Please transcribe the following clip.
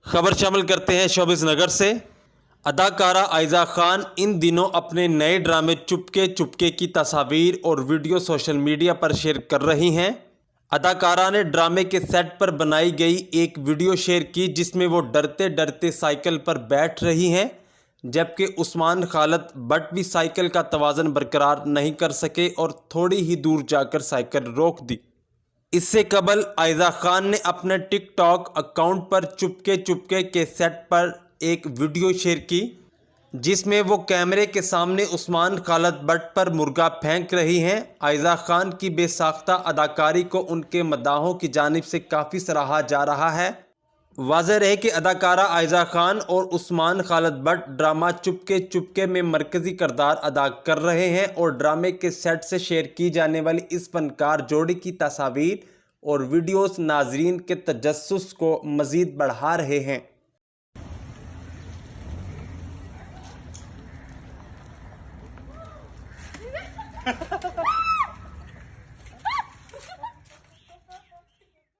खबर शामिल करते हैं शोबिस नगर से। अदाकारा आयजा खान इन दिनों अपने नए ड्रामे चुपके चुपके की तस्वीर और वीडियो सोशल मीडिया पर शेयर कर रही हैं। अदाकारा ने ड्रामे के सेट पर बनाई गई एक वीडियो शेयर की जिसमें वो डरते डरते साइकिल पर बैठ रही हैं, जबकि उस्मान खालिद बट भी साइकिल का तवाज़न बरकरार नहीं कर सके और थोड़ी ही दूर जाकर साइकिल रोक दी। इससे कबल आयजा खान ने अपने टिकटॉक अकाउंट पर चुपके चुपके के सेट पर एक वीडियो शेयर की जिसमें वो कैमरे के सामने उस्मान खालिद बट पर मुर्गा फेंक रही हैं। आयजा खान की बेसाख्ता अदाकारी को उनके मद्दाहों की जानिब से काफ़ी सराहा जा रहा है। वाज़ेह रहे कि अदाकारा आयजा खान और उस्मान खालिद बट ड्रामा चुपके चुपके में मरकज़ी किरदार अदा कर रहे हैं और ड्रामे के सेट से शेयर की जाने वाली इस फनकार जोड़ी की तस्वीर और वीडियोस नाजरीन के तजस्सुस को मज़ीद बढ़ा रहे हैं।